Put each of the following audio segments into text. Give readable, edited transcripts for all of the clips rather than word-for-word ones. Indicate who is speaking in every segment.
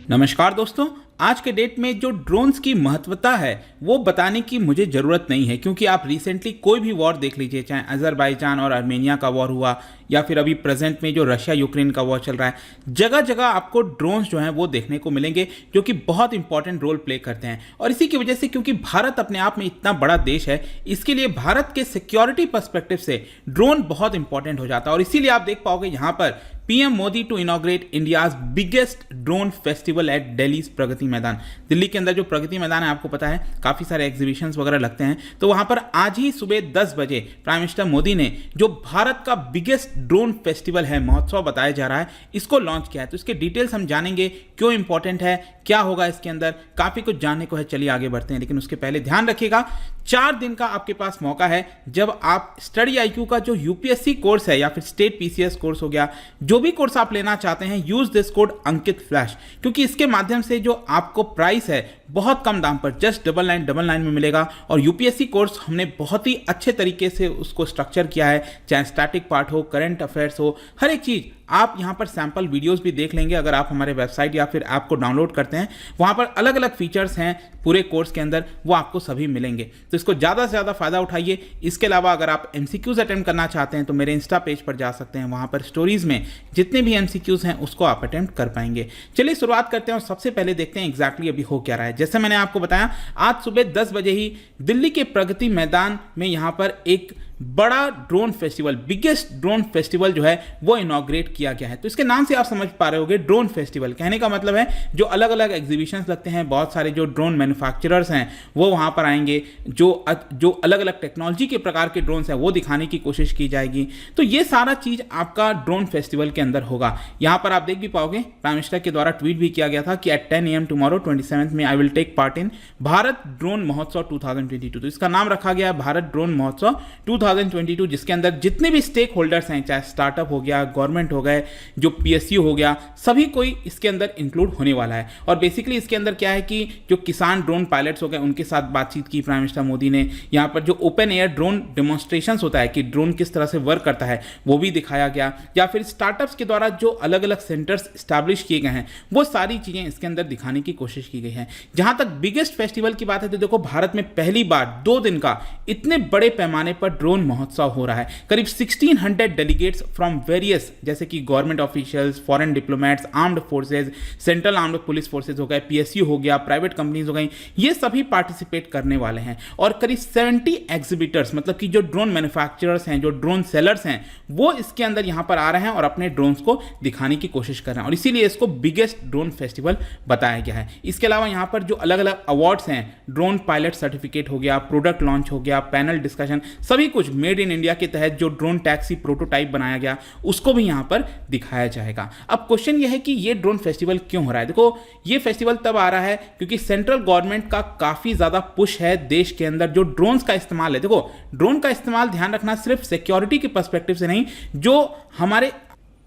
Speaker 1: नमस्कार दोस्तों। आज के डेट में जो ड्रोन्स की महत्वता है वो बताने की मुझे ज़रूरत नहीं है, क्योंकि आप रिसेंटली कोई भी वॉर देख लीजिए, चाहे अजरबैजान और आर्मेनिया का वॉर हुआ या फिर अभी प्रेजेंट में जो रशिया यूक्रेन का वॉर चल रहा है, जगह जगह आपको ड्रोन्स जो हैं वो देखने को मिलेंगे जो कि बहुत इंपॉर्टेंट रोल प्ले करते हैं। और इसी की वजह से, क्योंकि भारत अपने आप में इतना बड़ा देश है, इसके लिए भारत के सिक्योरिटी पर्सपेक्टिव से ड्रोन बहुत इंपॉर्टेंट हो जाता है। और इसीलिए आप देख पाओगे यहाँ पर PM Modi to inaugurate India's biggest drone festival at Delhi Pragati Maidan. Delhi के अंदर जो प्रगति मैदान है, आपको पता है काफ़ी सारे एग्जीबिशंस वगैरह लगते हैं, तो वहाँ पर आज ही सुबह 10 बजे प्राइम मिनिस्टर मोदी ने जो भारत का बिगेस्ट ड्रोन फेस्टिवल है, महोत्सव बताया जा रहा है, इसको लॉन्च किया है। तो इसके डिटेल्स हम जानेंगे, क्यों इंपॉर्टेंट है, क्या होगा इसके अंदर, काफ़ी कुछ जानने को है। चलिए आगे बढ़ते हैं, लेकिन उसके पहले ध्यान रखिएगा 4 दिन का आपके पास मौका है जब आप स्टडी IQ का जो यूपीएससी कोर्स है या फिर स्टेट PCS कोर्स हो गया, जो भी कोर्स आप लेना चाहते हैं, use this code Ankit flash, क्योंकि इसके माध्यम से जो आपको प्राइस है बहुत कम दाम पर जस्ट 9999 में मिलेगा। और यूपीएससी कोर्स हमने बहुत ही अच्छे तरीके से उसको स्ट्रक्चर किया है, चाहे स्टैटिक पार्ट हो, करंट अफेयर्स हो, हर एक चीज़ आप यहाँ पर सैंपल वीडियोस भी देख लेंगे अगर आप हमारे वेबसाइट या फिर ऐप को डाउनलोड करते हैं। वहाँ पर अलग अलग फीचर्स हैं पूरे कोर्स के अंदर, वो आपको सभी मिलेंगे, तो इसको ज़्यादा से ज़्यादा फ़ायदा उठाइए। इसके अलावा अगर आप MCQs अटेम्प्ट करना चाहते हैं तो मेरे इंस्टा पेज पर जा सकते हैं, वहाँ पर स्टोरीज़ में जितने भी MCQs हैं उसको आप अटेम्प्ट कर पाएंगे। चलिए शुरुआत करते हैं और सबसे पहले देखते हैं एग्जैक्टली अभी हो क्या रहा है। जैसे मैंने आपको बताया, आज सुबह 10 बजे ही दिल्ली के प्रगति मैदान में यहाँ पर एक बड़ा drone festival, biggest drone festival जो है वो इनॉग्रेट किया गया है। तो इसके नाम से आप समझ पा रहे होंगे, ड्रोन फेस्टिवल कहने का मतलब है जो अलग अलग एग्जीबिशंस लगते हैं, बहुत सारे जो ड्रोन मैन्युफैक्चरर्स हैं वो वहाँ पर आएंगे, जो अलग अलग टेक्नोलॉजी के प्रकार के ड्रोन्स हैं वो दिखाने की कोशिश की जाएगी। तो ये सारा चीज़ आपका ड्रोन फेस्टिवल के अंदर होगा। यहाँ पर आप देख भी पाओगे, प्राइम मिनिस्टर के द्वारा ट्वीट भी किया गया था कि एट 10 AM टुमारो 27 में I will take part in Bharat drone Mahotsav 2022। तो इसका नाम रखा गया है भारत ड्रोन महोत्सव 2022, जिसके अंदर जितने भी स्टेक होल्डर्स हैं, चाहे स्टार्टअप हो गया, गवर्नमेंट हो गए, जो PSU हो गया, सभी कोई इसके अंदर इंक्लूड होने वाला है। और बेसिकली इसके अंदर क्या है कि जो किसान ड्रोन पायलट्स हो गए उनके साथ बातचीत की प्राइम मिनिस्टर मोदी ने। यहाँ पर जो ओपन एयर ड्रोन डेमोन्स्ट्रेशंस होता है कि ड्रोन किस तरह से वर्क करता है वो भी दिखाया गया, या फिर स्टार्टअप्स के द्वारा जो अलग अलग सेंटर्स स्टैब्लिश किए गए हैं वो सारी चीज़ें इसके अंदर दिखाने की कोशिश की गई है। जहाँ तक बिगेस्ट फेस्टिवल की बात है तो देखो, भारत में पहली बार 2 दिन का इतने बड़े पैमाने पर ड्रोन महोत्सव हो रहा है। करीब 1600 डेलीगेट्स फ्रॉम वेरियस, जैसे कि government officials, foreign diplomats, armed forces, central armed police forces हो गए, PSU हो गया, प्राइवेट कंपनीज हो गई, ये सभी पार्टिसिपेट करने वाले हैं। और करीब 70 एग्जीबिटर्स, मतलब कि जो ड्रोन मैन्युफैक्चरर्स हैं, जो ड्रोन सेलर्स हैं, वो इसके अंदर यहाँ पर आ रहे हैं और अपने ड्रोन्स को दिखाने की कोशिश कर रहे हैं। और इसीलिए इसको बिगेस्ट ड्रोन फेस्टिवल बताया गया है। इसके अलावा यहाँ पर जो अलग अलग अवार्ड्स हैं, ड्रोन पायलट सर्टिफिकेट हो गया, प्रोडक्ट लॉन्च हो गया, पैनल डिस्कशन, सभी कुछ मेड इन इंडिया के तहत जो ड्रोन टैक्सी प्रोटोटाइप बनाया गया उसको भी यहां पर दिखाया जाएगा। अब क्वेश्चन यह है कि ये ड्रोन फेस्टिवल क्यों हो रहा है। देखो, ये फेस्टिवल तब आ रहा है क्योंकि सेंट्रल गवर्नमेंट का काफी ज्यादा पुश है देश के अंदर जो ड्रोन्स का इस्तेमाल है। देखो, ड्रोन का इस्तेमाल, ध्यान रखना, सिर्फ सिक्योरिटी के पर्सपेक्टिव से नहीं, जो हमारे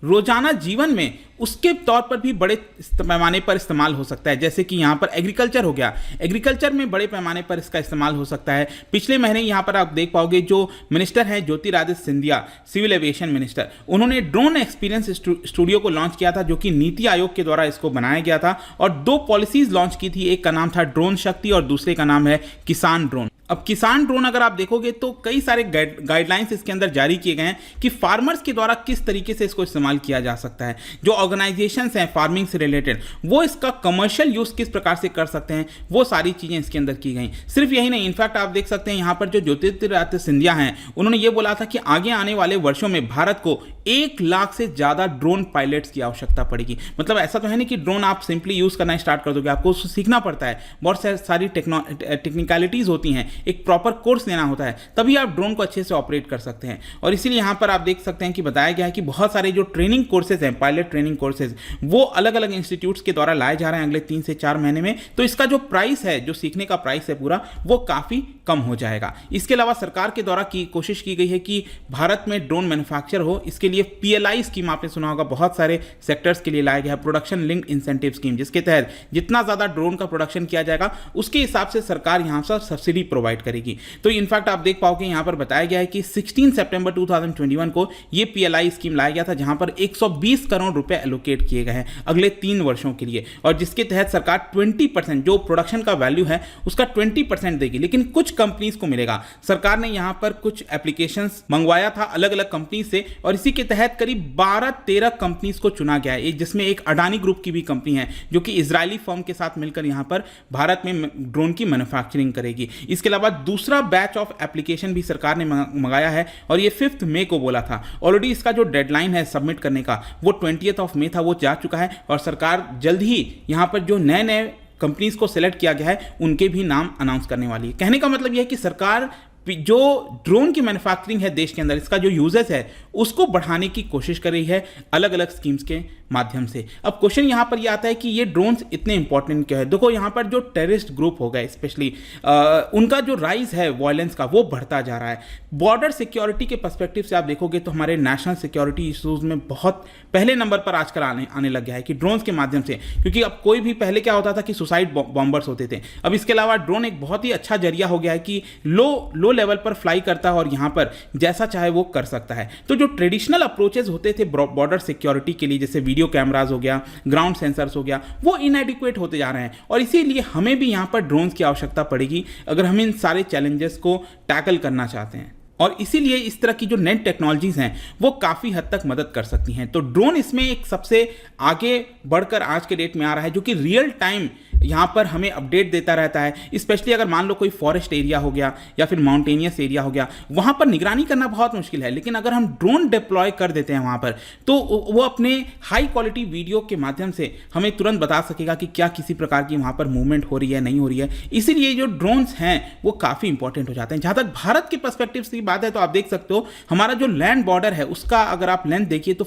Speaker 1: रोजाना जीवन में उसके तौर पर भी बड़े पैमाने पर इस्तेमाल हो सकता है। जैसे कि यहाँ पर एग्रीकल्चर हो गया, एग्रीकल्चर में बड़े पैमाने पर इसका इस्तेमाल हो सकता है। पिछले महीने यहाँ पर आप देख पाओगे जो मिनिस्टर हैं Jyotiraditya Scindia, civil aviation minister, उन्होंने ड्रोन एक्सपीरियंस स्टूडियो को लॉन्च किया था, जो कि नीति आयोग के द्वारा इसको बनाया गया था, और 2 पॉलिसीज लॉन्च की थी। एक का नाम था ड्रोन शक्ति और दूसरे का नाम है किसान ड्रोन। अब किसान ड्रोन अगर आप देखोगे तो कई सारे गाइडलाइंस इसके अंदर जारी किए गए हैं कि फार्मर्स के द्वारा किस तरीके से इसको इस्तेमाल किया जा सकता है। जो ऑर्गेनाइजेशंस हैं फार्मिंग से रिलेटेड, वो इसका कमर्शियल यूज किस प्रकार से कर सकते हैं, वो सारी चीजें इसके अंदर की गई। सिर्फ यही नहीं, इनफैक्ट आप देख सकते हैं यहाँ पर जो ज्योतिरादित्य सिंधिया हैं, उन्होंने ये बोला था कि आगे आने वाले वर्षों में भारत को 1 लाख से ज्यादा ड्रोन पायलट्स की आवश्यकता पड़ेगी। मतलब ऐसा तो है नहीं कि ड्रोन आप सिंपली यूज करना स्टार्ट कर दोगे, आपको उसको सीखना पड़ता है, बहुत सारी टेक्निकलिटीज होती हैं, एक प्रॉपर कोर्स लेना होता है, तभी आप ड्रोन को अच्छे से ऑपरेट कर सकते हैं। और इसीलिए यहाँ पर आप देख सकते हैं कि बताया गया है कि बहुत सारे जो ट्रेनिंग कोर्सेज हैं, पायलट ट्रेनिंग कोर्सेज, वो अलग अलग इंस्टीट्यूट्स के द्वारा लाए जा रहे हैं अगले 3 से 4 महीने में। तो इसका जो प्राइस है, जो सीखने का प्राइस है पूरा, वो काफ़ी कम हो जाएगा। इसके अलावा सरकार के द्वारा की कोशिश की गई है कि भारत में ड्रोन मैन्युफैक्चर हो। इसके लिए PLI स्कीम आपने सुना होगा, बहुत सारे सेक्टर्स के लिए लाया गया है, प्रोडक्शन लिंक्ड इंसेंटिव स्कीम, जिसके तहत जितना ज़्यादा ड्रोन का प्रोडक्शन किया जाएगा उसके हिसाब से सरकार यहाँ पर सब्सिडी प्रोवाइड करेगी। तो इनफैक्ट आप देख पाओगे यहाँ पर बताया गया है कि 16 सितंबर 2021 को ये PLI स्कीम लाया गया था, जहाँ पर 120 करोड़ रुपए एलोकेट किए गए हैं अगले 3 वर्षों के लिए, और जिसके तहत सरकार 20% जो प्रोडक्शन का वैल्यू है उसका 20% देगी। लेकिन कुछ कंपनीज को मिलेगा। सरकार ने यहां पर कुछ एप्लीकेशंस मंगवाया था अलग अलग कंपनी से, और इसी के तहत करीब 12-13 कंपनीज को चुना गया है, जिसमें एक अडानी ग्रुप की भी कंपनी है जो कि इजरायली फर्म के साथ मिलकर यहां पर भारत में ड्रोन की मैन्युफैक्चरिंग करेगी। इसके अलावा दूसरा बैच ऑफ एप्लीकेशन भी सरकार ने मंगाया है, और ये 5 मई को बोला था। ऑलरेडी इसका जो डेडलाइन है सबमिट करने का वो 20 मई था, वो जा चुका है, और सरकार जल्द ही यहां पर जो नए नए कंपनीज को सिलेक्ट किया गया है उनके भी नाम अनाउंस करने वाली है। कहने का मतलब यह है कि सरकार जो ड्रोन की मैन्युफैक्चरिंग है देश के अंदर, इसका जो यूजेस है उसको बढ़ाने की कोशिश कर रही है अलग अलग स्कीम्स के माध्यम से। अब क्वेश्चन यहां पर यह आता है कि ये ड्रोन्स इतने इंपॉर्टेंट क्यों है। देखो यहां पर जो टेररिस्ट ग्रुप हो गए स्पेशली, उनका जो राइज है वायलेंस का वो बढ़ता जा रहा है। बॉर्डर सिक्योरिटी के पर्सपेक्टिव से आप देखोगे तो हमारे नेशनल सिक्योरिटी इशूज में बहुत पहले नंबर पर आजकल आने लग गया है कि ड्रोन्स के माध्यम से, क्योंकि अब कोई भी पहले क्या होता था कि सुसाइड बॉम्बर्स होते थे, अब इसके अलावा ड्रोन एक बहुत ही अच्छा जरिया हो गया है कि लो लेवल पर फ्लाई करता है और यहां पर जैसा चाहे वो कर सकता है। तो जो ट्रेडिशनल अप्रोचेस होते थे बॉर्डर सिक्योरिटी के लिए, जैसे वीडियो कैमरास हो गया, ग्राउंड सेंसर्स हो गया, वो इनएडिक्वेट होते जा रहे हैं, और इसीलिए हमें भी यहां पर ड्रोन्स की आवश्यकता पड़ेगी अगर हम इन सारे चैलेंजेस को टैकल करना चाहते हैं। और इसीलिए इस तरह की जो नेट टेक्नोलॉजीज हैं वो काफ़ी हद तक मदद कर सकती हैं। तो ड्रोन इसमें एक सबसे आगे बढ़कर आज के डेट में आ रहा है, जो कि रियल टाइम यहाँ पर हमें अपडेट देता रहता है। स्पेशली अगर मान लो कोई फॉरेस्ट एरिया हो गया या फिर माउंटेनियस एरिया हो गया, वहाँ पर निगरानी करना बहुत मुश्किल है, लेकिन अगर हम ड्रोन डिप्लॉय कर देते हैं वहाँ पर, तो वो अपने हाई क्वालिटी वीडियो के माध्यम से हमें तुरंत बता सकेगा कि क्या किसी प्रकार की वहाँ पर मूवमेंट हो रही है, नहीं हो रही है। इसीलिए जो ड्रोन्स हैं वो काफ़ी इंपॉर्टेंट हो जाते हैं। जहाँ तक भारत के पर्सपेक्टिव से बात है तो आप देख सकते हो हमारा जो लैंड बॉर्डर है उसका अगर आप लेंथ देखिए तो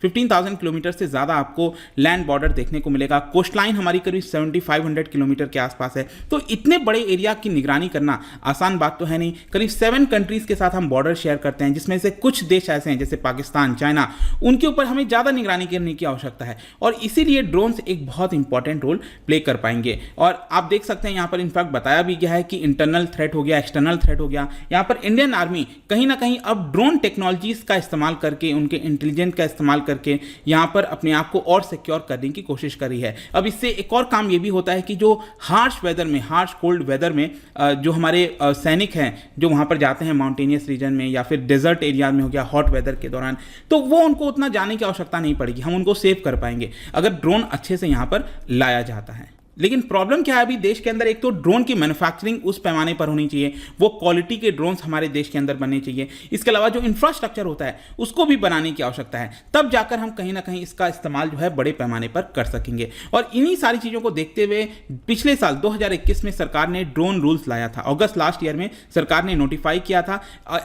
Speaker 1: 15,000 किलोमीटर से ज़्यादा आपको लैंड बॉर्डर देखने को मिलेगा। कोस्ट लाइन हमारी करीब 7500 किलोमीटर के आसपास है। तो इतने बड़े एरिया की निगरानी करना आसान बात तो है नहीं। करीब 7 कंट्रीज़ के साथ हम बॉर्डर शेयर करते हैं, जिसमें से कुछ देश ऐसे हैं जैसे पाकिस्तान, चाइना, उनके ऊपर हमें ज़्यादा निगरानी करने की आवश्यकता है, और इसीलिए ड्रोन्स एक बहुत इंपॉर्टेंट रोल प्ले कर पाएंगे। और आप देख सकते हैं यहाँ पर इनफैक्ट बताया भी गया है कि इंटरनल थ्रेट हो गया, एक्सटर्नल थ्रेट हो गया। यहाँ पर इंडियन आर्मी कहीं ना कहीं अब ड्रोन टेक्नोलॉजीज का इस्तेमाल करके, उनके इंटेलिजेंस का इस्तेमाल करके यहाँ पर अपने आप को और सिक्योर करने की कोशिश कर रही है। अब इससे एक और काम ये भी होता है कि जो हार्श वेदर में, हार्श कोल्ड वेदर में जो हमारे सैनिक हैं जो वहाँ पर जाते हैं माउंटेनियस रीजन में या फिर डेजर्ट एरिया में हो गया हॉट वेदर के दौरान, तो वो उनको उतना जाने की आवश्यकता नहीं पड़ेगी। हम उनको सेव कर पाएंगे अगर ड्रोन अच्छे से यहाँ पर लाया जाता है। लेकिन प्रॉब्लम क्या है अभी देश के अंदर, एक तो ड्रोन की मैन्युफैक्चरिंग उस पैमाने पर होनी चाहिए, वो क्वालिटी के ड्रोन्स हमारे देश के अंदर बनने चाहिए। इसके अलावा जो इंफ्रास्ट्रक्चर होता है उसको भी बनाने की आवश्यकता है, तब जाकर हम कहीं ना कहीं इसका इस्तेमाल जो है बड़े पैमाने पर कर सकेंगे। और इन्हीं सारी चीज़ों को देखते हुए पिछले साल 2021 में सरकार ने ड्रोन रूल्स लाया था। अगस्त लास्ट ईयर में सरकार ने नोटिफाई किया था।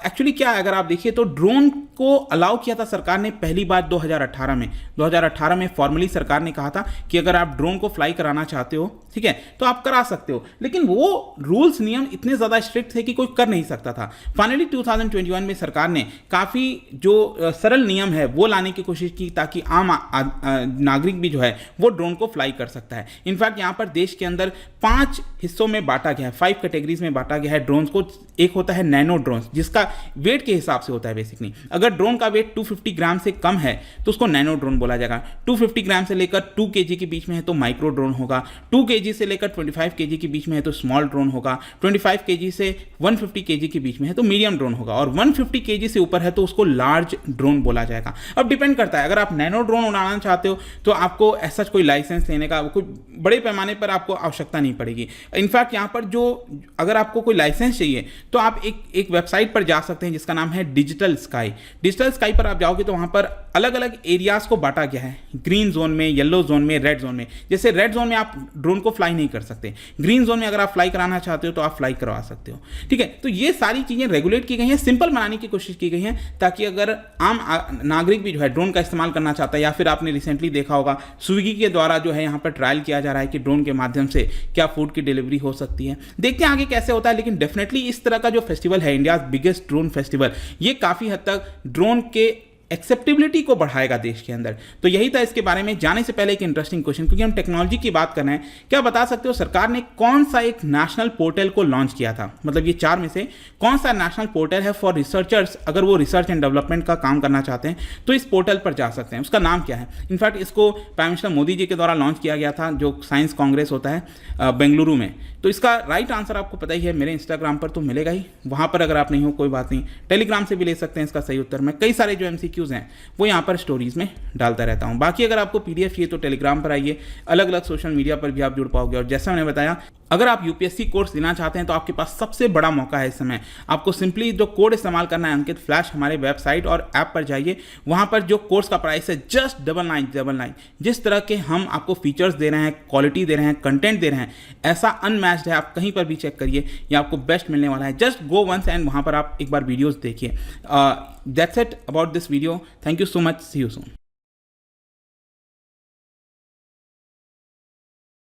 Speaker 1: एक्चुअली क्या है, अगर आप देखिए तो ड्रोन को अलाउ किया था सरकार ने पहली बार 2018 में फॉर्मली सरकार ने कहा था कि अगर आप ड्रोन को फ्लाई कराना चाहते हो, ठीक है, तो आप करा सकते हो। लेकिन वो रूल्स नियम इतने ज़्यादा स्ट्रिक्ट थे कि कोई कर नहीं सकता था। फाइनली 2021 में सरकार ने काफ़ी जो सरल नियम है वो लाने की कोशिश की ताकि आम नागरिक भी जो है वो ड्रोन को फ्लाई कर सकता है। इनफैक्ट यहाँ पर देश के अंदर 5 हिस्सों में बांटा गया है, 5 कैटेगरीज में बांटा गया है ड्रोन्स को। एक होता है नैनो ड्रोन्स, जिसका वेट के हिसाब से होता है बेसिकली। अगर ड्रोन का वेट 250 ग्राम से कम है तो उसको नैनो ड्रोन बोला जाएगा। 250 ग्राम से लेकर 2 kg के बीच में है तो माइक्रो ड्रोन होगा। 2 kg से लेकर 25 kg के बीच में है तो स्मॉल ड्रोन होगा। 25 kg से 150 kg के बीच में है तो मीडियम ड्रोन होगा, और 150 kg से ऊपर है तो उसको लार्ज ड्रोन बोला जाएगा। अब डिपेंड करता है, अगर आप नैनो ड्रोन उड़ाना चाहते हो तो आपको ऐसा कोई लाइसेंस लेने का कोई बड़े पैमाने पर आपको आवश्यकता नहीं पड़ेगी। इनफैक्ट यहाँ पर जो अगर आपको कोई लाइसेंस चाहिए तो आप एक वेबसाइट पर जा सकते हैं जिसका नाम है डिजिटल स्काई। डिजिटल स्काई पर आप जाओगे तो वहाँ पर अलग अलग एरियाज को बांटा गया है, ग्रीन जोन में, येलो जोन में, रेड जोन में। जैसे रेड जोन में आप ड्रोन को फ्लाई नहीं कर सकते, ग्रीन जोन में अगर आप फ्लाई कराना चाहते हो तो आप फ्लाई करवा सकते हो, ठीक है। तो ये सारी चीज़ें रेगुलेट की गई हैं, सिंपल बनाने की कोशिश की गई है, ताकि अगर आम नागरिक भी जो है ड्रोन का इस्तेमाल करना चाहता है, या फिर आपने रिसेंटली देखा होगा स्विगी के द्वारा जो है यहाँ पर ट्रायल किया जा रहा है कि ड्रोन के माध्यम से क्या फूड की डिलीवरी हो सकती है। देखते हैं आगे कैसे होता है, लेकिन डेफिनेटली इस तरह का जो फेस्टिवल है, इंडिया बिगेस्ट ड्रोन फेस्टिवल, ये काफ़ी हद तक ड्रोन के एक्सेप्टेबिलिटी को बढ़ाएगा देश के अंदर। तो यही था इसके बारे में। जाने से पहले एक इंटरेस्टिंग क्वेश्चन, क्योंकि हम टेक्नोलॉजी की बात कर रहे हैं, क्या बता सकते हो सरकार ने कौन सा एक नेशनल पोर्टल को लॉन्च किया था? मतलब ये 4 में से कौन सा नेशनल पोर्टल है फॉर रिसर्चर्स, अगर वो रिसर्च एंड डेवलपमेंट का काम करना चाहते हैं तो इस पोर्टल पर जा सकते हैं। उसका नाम क्या है? इनफैक्ट इसको प्राइम मिनिस्टर मोदी जी के द्वारा लॉन्च किया गया था, जो साइंस कांग्रेस होता है बेंगलुरु में। तो इसका राइट आंसर आपको पता ही है, मेरे इंस्टाग्राम पर तो मिलेगा ही, वहाँ पर अगर आप नहीं हो कोई बात नहीं, टेलीग्राम से भी ले सकते हैं इसका सही उत्तर। मैं कई सारे जो MCQs हैं वो यहाँ पर स्टोरीज में डालता रहता हूँ। बाकी अगर आपको PDF चाहिए तो टेलीग्राम पर आइए, अलग अलग सोशल मीडिया पर भी आप जुड़ पाओगे। और जैसा मैंने बताया, अगर आप UPSC कोर्स देना चाहते हैं तो आपके पास सबसे बड़ा मौका है इस समय। आपको सिंपली जो कोड इस्तेमाल करना है अंकित फ्लैश, हमारे वेबसाइट और ऐप पर जाइए, वहाँ पर जो कोर्स का प्राइस है जस्ट 9999। जिस तरह के हम आपको फीचर्स दे रहे हैं, क्वालिटी दे रहे हैं, कंटेंट दे रहे हैं, ऐसा अनमैच्ड है। आप कहीं पर भी चेक करिए, ये आपको बेस्ट मिलने वाला है। जस्ट गो वंस एंड वहाँ पर आप एक बार वीडियोज़ देखिए। That's it about this video. Thank you so much, see you soon.